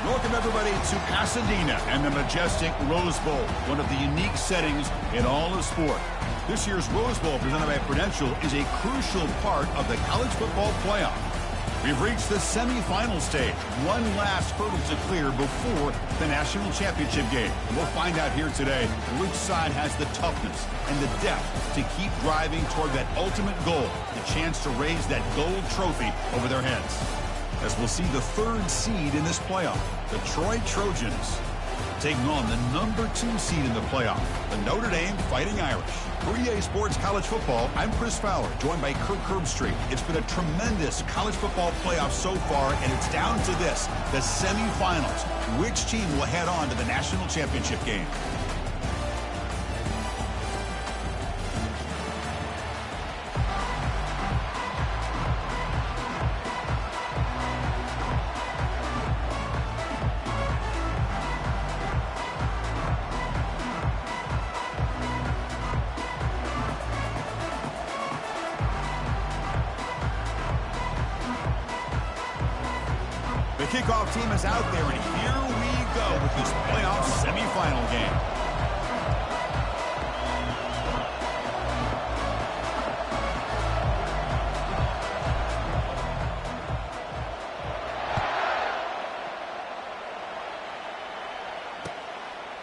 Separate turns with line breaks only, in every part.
Welcome, everybody, to Pasadena and the majestic Rose Bowl, one of the unique settings in all of sport. This year's Rose Bowl, presented by Prudential, is a crucial part of the college football playoff. We've reached the semifinal stage, one last hurdle to clear before the national championship game. And we'll find out here today which side has the toughness and the depth to keep driving toward that ultimate goal, the chance to raise that gold trophy over their heads. As we'll see the third seed in this playoff, the Troy Trojans taking on the number 2 seed in the playoff, the Notre Dame Fighting Irish. For EA Sports College Football, I'm Chris Fowler, joined by Kirk Herbstreit. It's been a tremendous college football playoff so far, and it's down to this, the semifinals. Which team will head on to the national championship game? The kickoff team is out there, and here we go with this playoff semifinal game.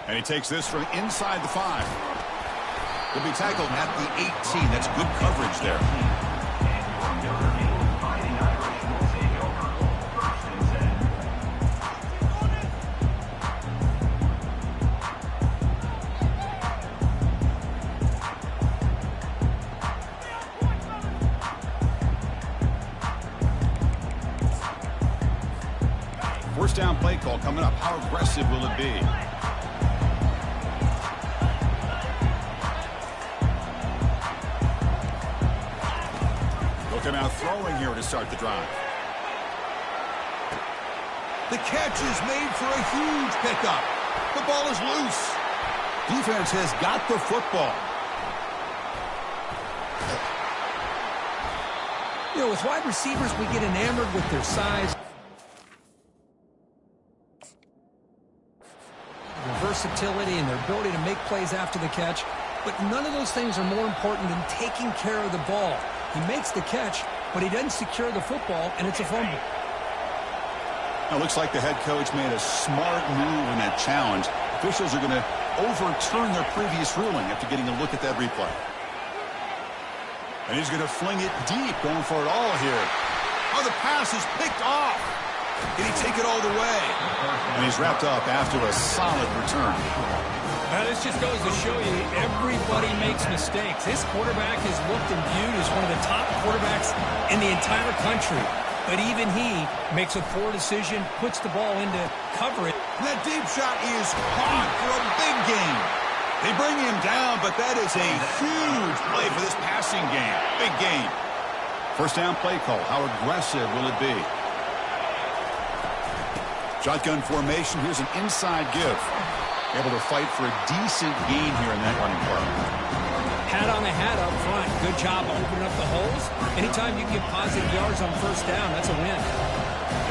And he takes this from inside the 5. He'll be tackled at the 18. That's good coverage there. First down play call coming up. How aggressive will it be? They'll come out throwing here to start the drive. The catch is made for a huge pickup. The ball is loose. Defense has got the football.
You know, with wide receivers, we get enamored with their size, versatility, and their ability to make plays after the catch, but none of those things are more important than taking care of the ball. He makes the catch, but he doesn't secure the football, and it's a fumble.
Now, it looks like the head coach made a smart move in that challenge. Officials are going to overturn their previous ruling after getting a look at that replay. And he's going to fling it deep, going for it all here. Oh, the pass is picked off. Can he take it all the way? And he's wrapped up after a solid return.
Now, this just goes to show you everybody makes mistakes. This quarterback is looked and viewed as one of the top quarterbacks in the entire country. But even he makes a poor decision, puts the ball into coverage.
And that deep shot is caught for a big gain. They bring him down, but that is a huge play for this passing game. Big gain. First down play call. How aggressive will it be? Shotgun formation. Here's an inside give. Able to fight for a decent gain here in that running play.
Hat on the hat up front. Good job opening up the holes. Anytime you can get positive yards on first down, that's a win.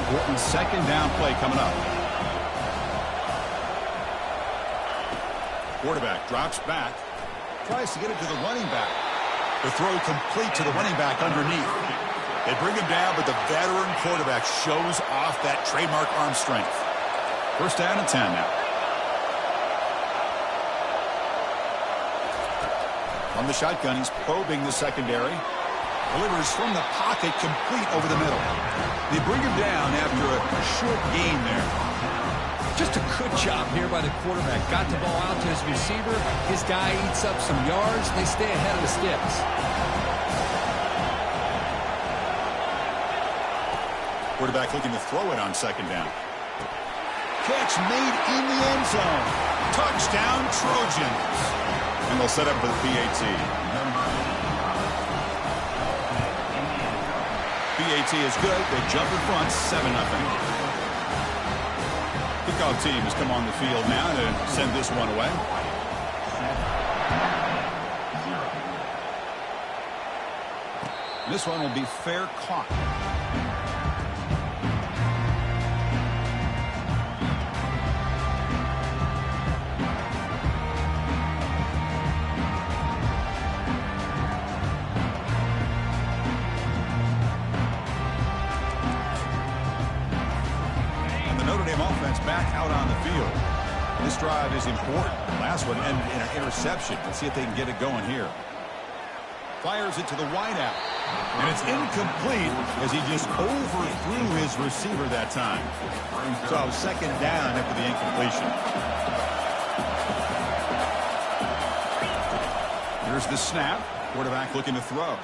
Important second down play coming up. Quarterback drops back. Tries to get it to the running back. The throw complete to the running back underneath. They bring him down, but the veteran quarterback shows off that trademark arm strength. First down and 10 now. From the shotgun, he's probing the secondary. Delivers from the pocket, complete over the middle. They bring him down after a short gain there.
Just a good job here by the quarterback. Got the ball out to his receiver. His guy eats up some yards. They stay ahead of the sticks.
Quarterback looking to throw it on second down. Catch made in the end zone. Touchdown, Trojans. And they'll set up for the PAT. PAT is good. They jump in front, 7-0. Kickoff team has come on the field now to send this one away. This one will be fair caught. Dame offense back out on the field. This drive is important. The last one ended in an interception. Let's see if they can get it going here. Fires it to the wideout. And it's incomplete as he just overthrew his receiver that time. So second down after the incompletion. Here's the snap. Quarterback looking to throw.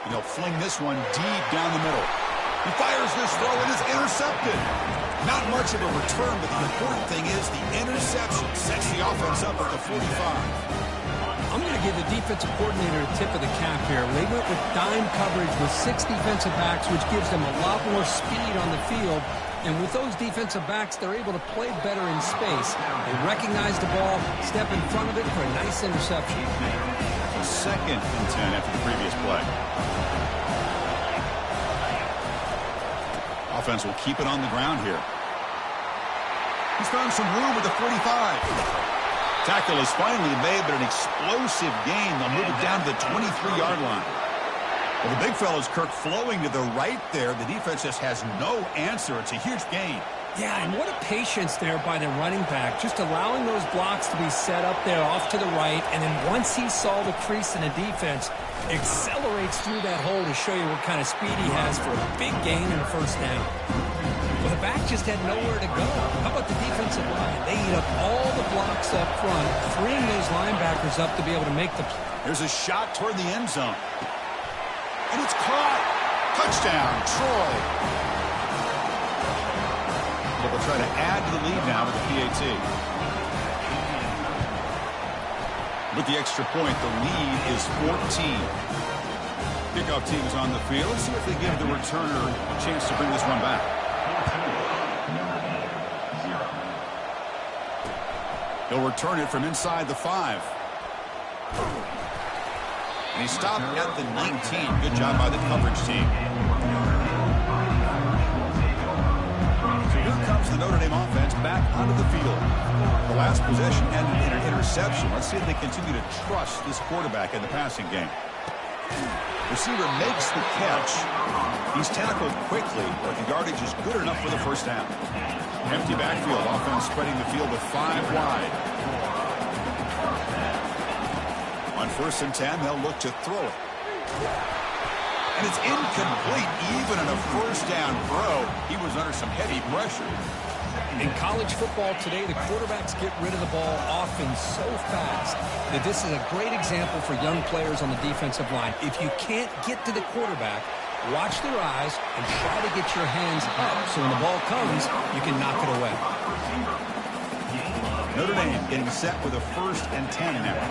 And he'll fling this one deep down the middle. He fires this throw and it's intercepted. Not much of a return, but the important thing is the interception sets the offense up at the 45.
I'm going to give the defensive coordinator a tip of the cap here. They went with dime coverage with 6 defensive backs, which gives them a lot more speed on the field. And with those defensive backs, they're able to play better in space. They recognize the ball, step in front of it for a nice interception.
Second and 10 after the previous play. Offense will keep it on the ground here. He's found some room at the 45. Tackle is finally made, but an explosive gain. They'll move it down to the 23-yard line. Well, the big fella's Kirk flowing to the right there. The defense just has no answer. It's a huge gain.
Yeah, and what a patience there by the running back, just allowing those blocks to be set up there off to the right, and then once he saw the crease in the defense, accelerates through that hole to show you what kind of speed he has for a big gain and a first down. Well, the back just had nowhere to go. How about the defensive line? They eat up all the blocks up front, freeing those linebackers up to be able to make the play.
There's a shot toward the end zone. And it's caught. Touchdown, Troy. But they'll try to add to the lead now with the PAT. With the extra point, the lead is 14. Kickoff team is on the field. Let's see if they give the returner a chance to bring this one back. He'll return it from inside the 5. And he stopped at the 19. Good job by the coverage team. So here comes the Notre Dame offense back onto the field. The last possession ended in an interception. Let's see if they continue to trust this quarterback in the passing game. Receiver makes the catch. He's tackled quickly, but the yardage is good enough for the first down. Empty backfield. Offense spreading the field with 5 wide. On 1st and 10, they'll look to throw it. And it's incomplete. Even in a first down throw, he was under some heavy pressure.
In college football today, the quarterbacks get rid of the ball often so fast that this is a great example for young players on the defensive line. If you can't get to the quarterback, watch their eyes and try to get your hands up so when the ball comes, you can knock it away.
Notre Dame getting set with a 1st and 10 now.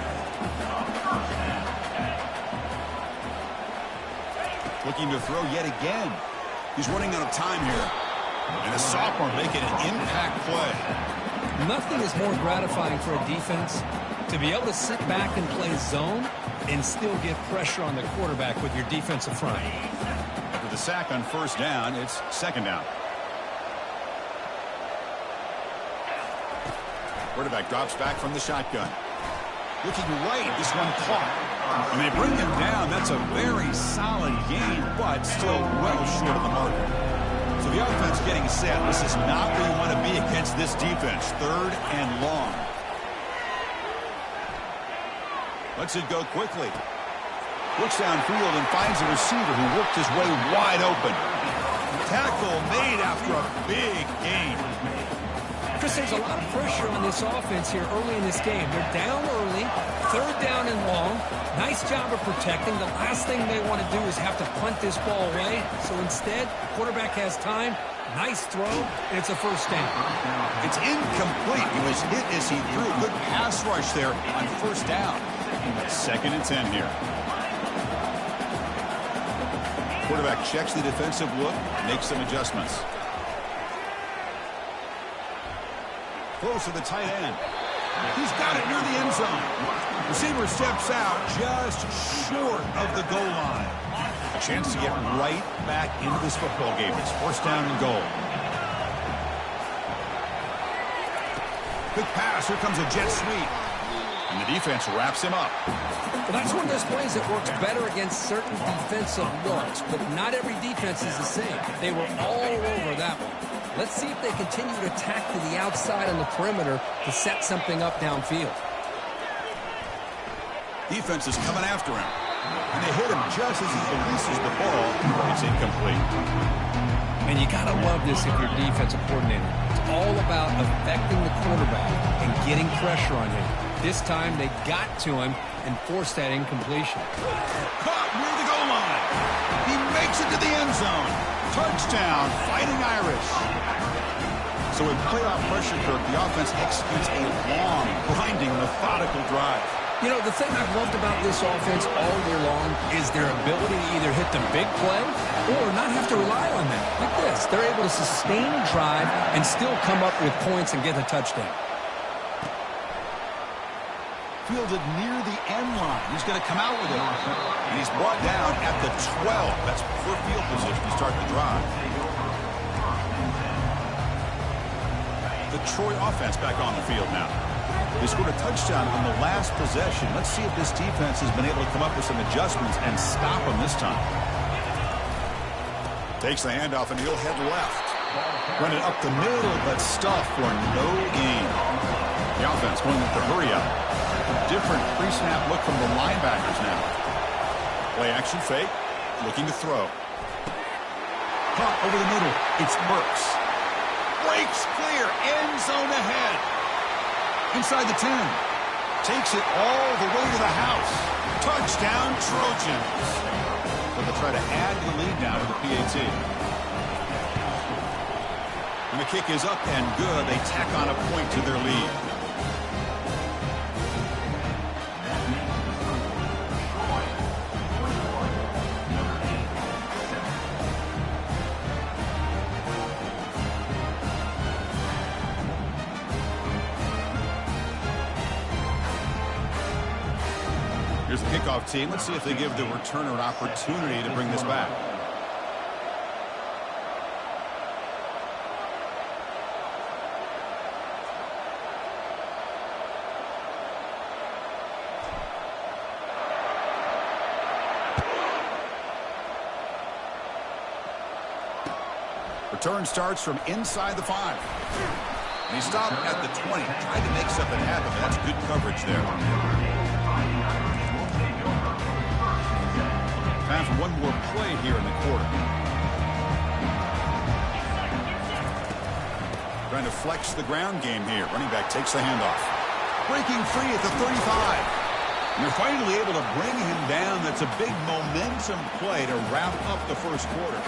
Looking to throw yet again. He's running out of time here. And the sophomore making an impact play.
Nothing is more gratifying for a defense to be able to sit back and play zone and still get pressure on the quarterback with your defensive front.
After the sack on 1st down, it's 2nd down. Quarterback drops back from the shotgun. Looking right, this one caught. And they bring him down. That's a very solid gain, but still well short of the marker. So the offense getting set. This is not where you want to be against this defense. 3rd and long. Lets it go quickly. Looks downfield and finds a receiver who worked his way wide open. Tackle made after a big gain.
Chris, there's a lot of pressure on this offense here early in this game. They're down early, 3rd down and long. Nice job of protecting. The last thing they want to do is have to punt this ball away. So instead, the quarterback has time. Nice throw, and it's a first down.
It's incomplete. He was hit as he threw a good pass rush there on 1st down. 2nd and 10 here. Quarterback checks the defensive look, makes some adjustments. Close to the tight end. He's got it near the end zone. Receiver steps out just short of the goal line. A chance to get right back into this football game. It's 1st down and goal. Quick pass. Here comes a jet sweep. And the defense wraps him up.
Well, that's one of those plays that works better against certain defensive looks, but not every defense is the same. They were all over that one. Let's see if they continue to attack to the outside on the perimeter to set something up downfield.
Defense is coming after him. And they hit him just as he releases the ball. It's incomplete.
And you got to love this if you're defensive coordinator. It's all about affecting the quarterback and getting pressure on him. This time they got to him and forced that incompletion.
Caught near the goal line. He makes it to the end zone. Touchdown, Fighting Irish. So with playoff pressure, Kirk, the offense executes a long, grinding, methodical drive.
You know, the thing I've loved about this offense all year long is their ability to either hit the big play or not have to rely on that. Like this, they're able to sustain a drive and still come up with points and get a touchdown.
Fielded near the end line. He's going to come out with it. And he's brought down at the 12. That's poor field position to start the drive. The Troy offense back on the field now. They scored a touchdown on the last possession. Let's see if this defense has been able to come up with some adjustments and stop them this time. Takes the handoff and he'll head left. Run it up the middle, but stuffed for no gain. The offense going with the hurry up. Different pre-snap look from the linebackers now. Play action fake. Looking to throw. Caught over the middle. It's Burks. Breaks clear. End zone ahead. Inside the 10. Takes it all the way to the house. Touchdown, Trojans. So they'll try to add to the lead now with the PAT. And the kick is up and good. They tack on a point to their lead. Here's the kickoff team. Let's see if they give the returner an opportunity to bring this back. Return starts from inside the 5. And he stopped at the 20. Tried to make something happen, but that's good coverage there. Time for one more play here in the quarter. Trying to flex the ground game here. Running back takes the handoff. Breaking free at the 35. And they're finally able to bring him down. That's a big momentum play to wrap up the first quarter.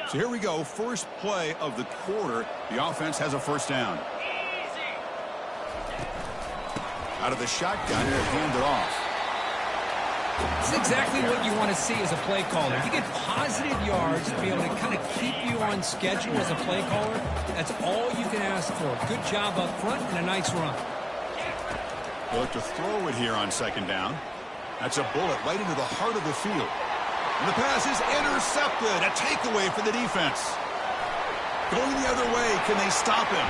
So here we go, first play of the quarter. The offense has a first down. Out of the shotgun, they'll hand it off.
This is exactly what you want to see as a play caller. If you get positive yards to be able to kind of keep you on schedule as a play caller, that's all you can ask for. Good job up front and a nice run.
They'll look to throw it here on second down. That's a bullet right into the heart of the field. And the pass is intercepted. A takeaway for the defense. Going the other way. Can they stop him?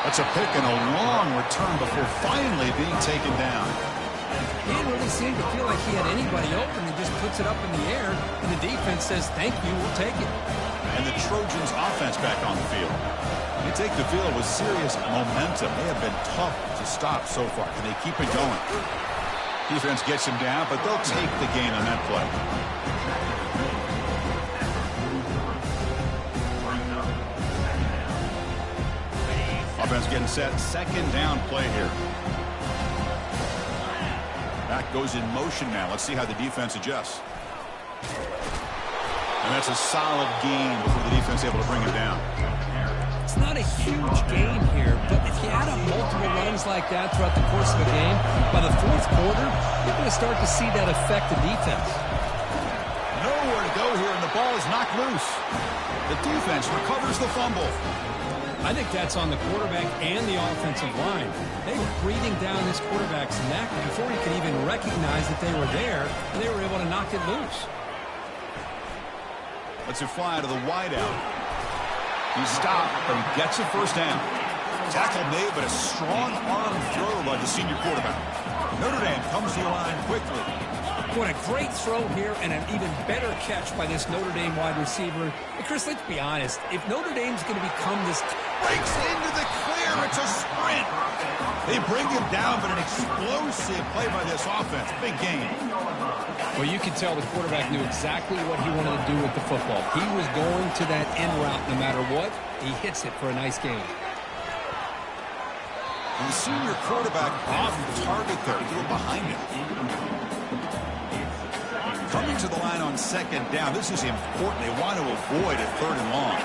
That's a pick and a long return before finally being taken down.
He didn't really seem to feel like he had anybody open. He just puts it up in the air, and the defense says, thank you, we'll take it.
And the Trojans offense back on the field. They take the field with serious momentum. They have been tough to stop so far. Can they keep it going? Defense gets him down, but they'll take the gain on that play. Offense getting set. Second down play here. Back goes in motion now. Let's see how the defense adjusts. And that's a solid gain before the defense is able to bring him down.
It's not a huge gain here, but if you add up multiple runs like that throughout the course of a game, by the fourth quarter, you're going to start to see that affect the defense.
Nowhere to go here, and the ball is knocked loose. The defense recovers the fumble.
I think that's on the quarterback and the offensive line. They were breathing down this quarterback's neck before he could even recognize that they were there, and they were able to knock it loose.
Lets it fly to the wideout. He stopped, but he gets a first down. Tackle made, but a strong arm throw by the senior quarterback. Notre Dame comes to the line quickly.
What a great throw here and an even better catch by this Notre Dame wide receiver. And Chris, let's be honest. If Notre Dame's going to become this...
Breaks into the clear. It's a sprint. They bring him down, but an explosive play by this offense. Big game.
Well, you can tell the quarterback knew exactly what he wanted to do with the football. He was going to that end route no matter what. He hits it for a nice gain.
And the senior quarterback off target there, a little behind him. Coming to the line on second down. This is important. They want to avoid a third and long.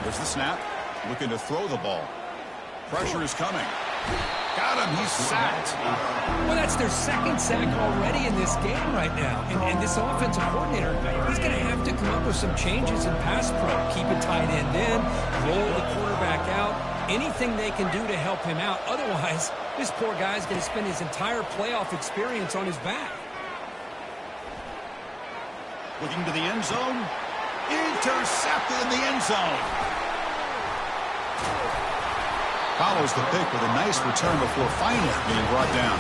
There's the snap. Looking to throw the ball. Pressure is coming. Got him. He's sacked.
Well, that's their second sack already in this game right now. And this offensive coordinator, he's going to have to come up with some changes in pass pro. Keep a tight end in, roll the quarterback out, anything they can do to help him out. Otherwise, this poor guy's going to spend his entire playoff experience on his back.
Looking to the end zone. Intercepted in the end zone. Follows the pick with a nice return before finally being brought down.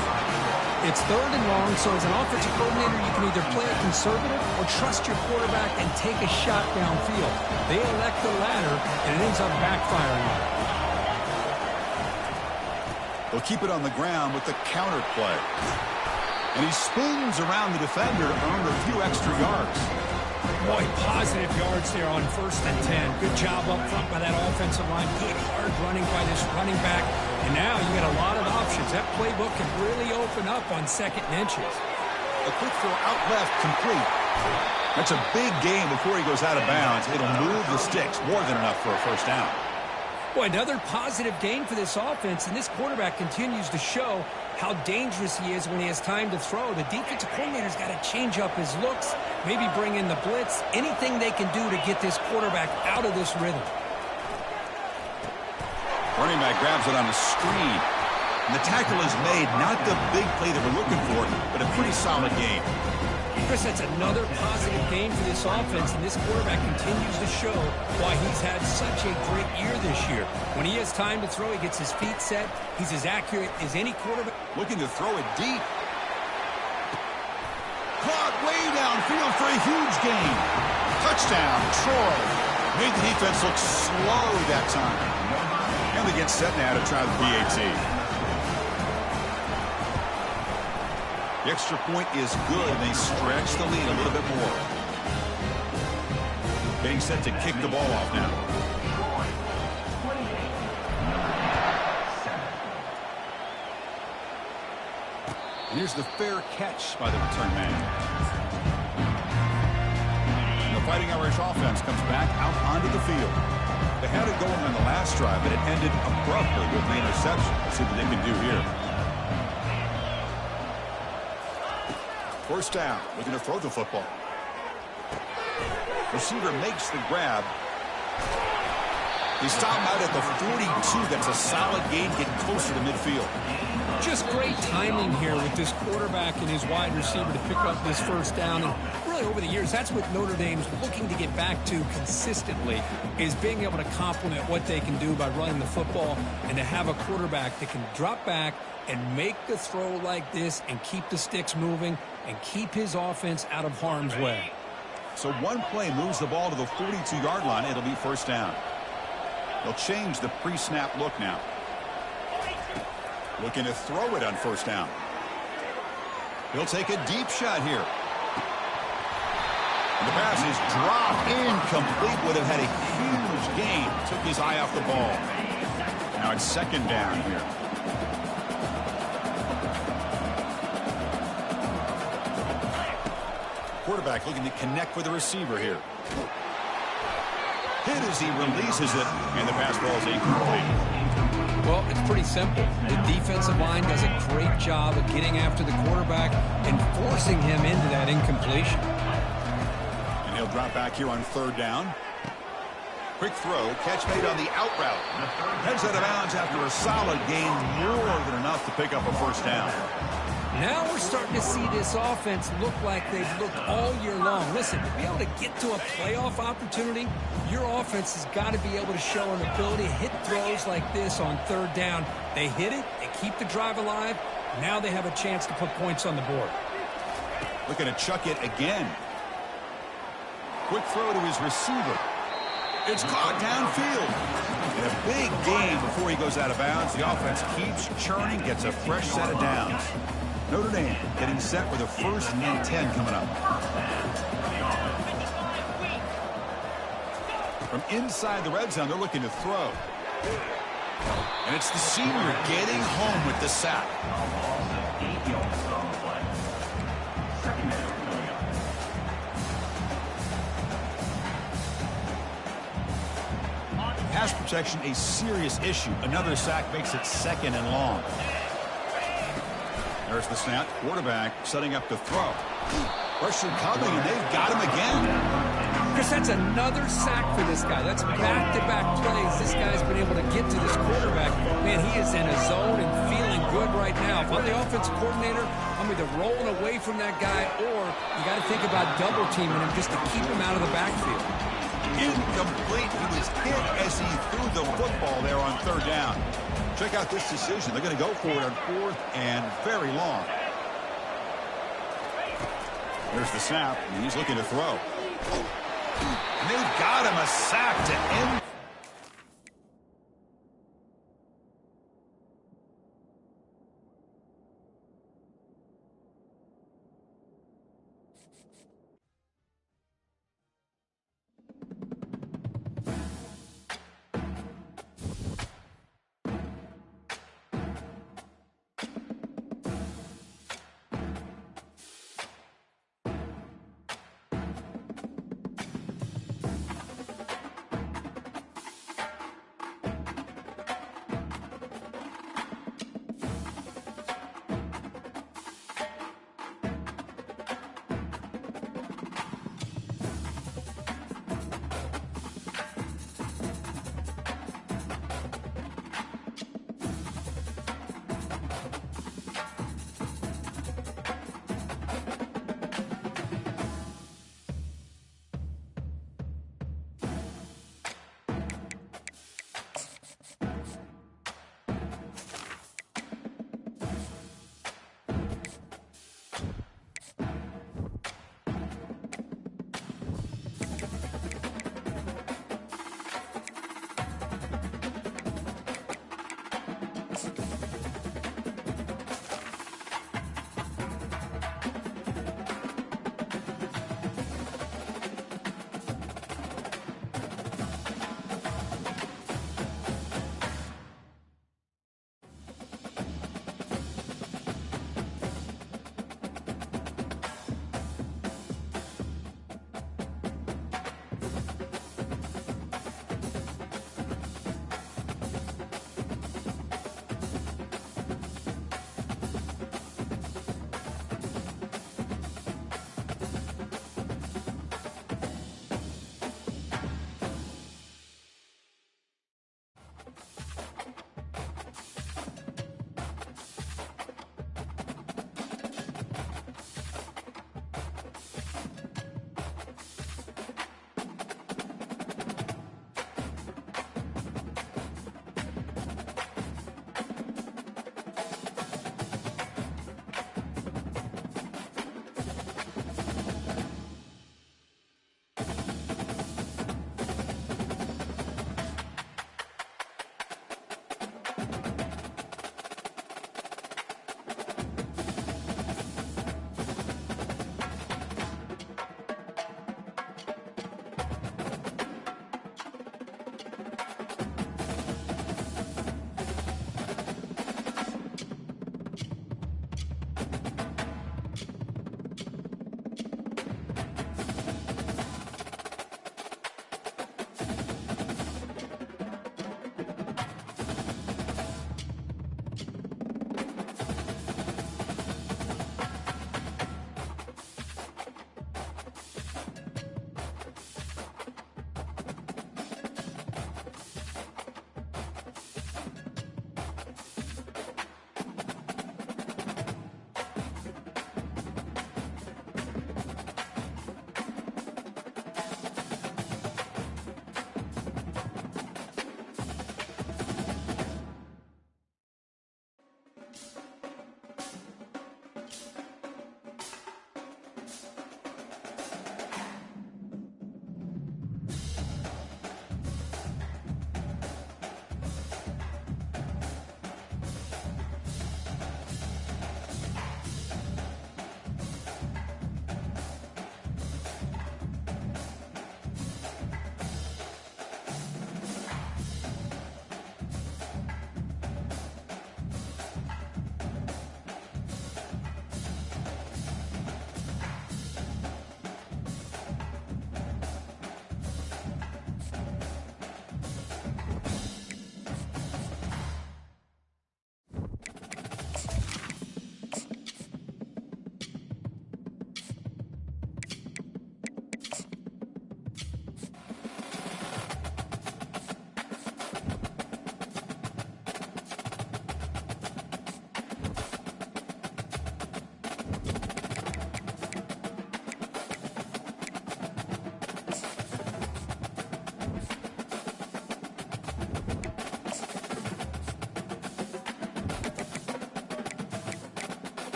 It's third and long, so as an offensive coordinator, you can either play it conservative or trust your quarterback and take a shot downfield. They elect the latter, and it ends up backfiring.
They'll keep it on the ground with the counter play. And he spins around the defender to earn a few extra yards.
Boy, positive yards there on 1st and 10. Good job up front by that offensive line. Good hard running by this running back. And now you got a lot of options. That playbook can really open up on 2nd and inches.
A quick throw out left, complete. That's a big gain before he goes out of bounds. It'll move the sticks, more than enough for a first down.
Boy, another positive gain for this offense, and this quarterback continues to show how dangerous he is when he has time to throw. The defensive coordinator's got to change up his looks, maybe bring in the blitz, anything they can do to get this quarterback out of this rhythm.
Running back grabs it on the screen. And the tackle is made, not the big play that we're looking for, but a pretty solid game.
Chris, that's another positive game for this offense, and this quarterback continues to show why he's had such a great year this year. When he has time to throw, he gets his feet set. He's as accurate as any quarterback.
Looking to throw it deep. Caught way downfield for a huge gain. Touchdown, Troy. Made the defense look slow that time. And they get set now to try the PAT. The extra point is good, and they stretch the lead a little bit more. Getting set to kick the ball off now. And here's the fair catch by the return man. And the Fighting Irish offense comes back out onto the field. They had it going on the last drive, but it ended abruptly with the interception. Let's see what they can do here. First down, looking to throw the football. Receiver makes the grab. He stopped out at the 42. That's a solid gain, getting closer to midfield.
Just great timing here with this quarterback and his wide receiver to pick up this first down. And really over the years, that's what Notre Dame's looking to get back to consistently, is being able to complement what they can do by running the football and to have a quarterback that can drop back and make the throw like this and keep the sticks moving and keep his offense out of harm's way.
So one play moves the ball to the 42-yard line. It'll be first down. They'll change the pre-snap look now. Looking to throw it on first down. He'll take a deep shot here. And the pass is dropped incomplete. Would have had a huge gain. Took his eye off the ball. Now it's second down here. Quarterback looking to connect with the receiver here. Hit as he releases it, and the pass ball is incomplete.
Well, it's pretty simple. The defensive line does a great job of getting after the quarterback and forcing him into that incompletion.
And he'll drop back here on third down. Quick throw, catch made on the out route. Heads out of bounds after a solid gain, more than enough to pick up a first down.
Now we're starting to see this offense look like they've looked all year long. Listen, to be able to get to a playoff opportunity, your offense has got to be able to show an ability to hit throws like this on third down. They hit it, they keep the drive alive. Now they have a chance to put points on the board.
Looking to chuck it again. Quick throw to his receiver. It's caught downfield. And a big gain before he goes out of bounds. The offense keeps churning, gets a fresh set of downs. Notre Dame getting set with a 1st and 10 coming up. From inside the red zone, they're looking to throw. And it's the senior getting home with the sack. Pass protection, a serious issue. Another sack makes it 2nd and long. There's the snap. Quarterback setting up to throw. Pressure coming, and they've got him again.
Chris, that's another sack for this guy. That's back-to-back plays. This guy's been able to get to this quarterback. Man, he is in a zone and feeling good right now. If I'm the offensive coordinator, I'm either rolling away from that guy or you got to think about double-teaming him just to keep him out of the backfield.
Incomplete. He was hit as he threw the football there on 3rd down. Check out this decision. They're going to go for it on 4th and very long. There's the snap, and he's looking to throw. And they've got him a sack to end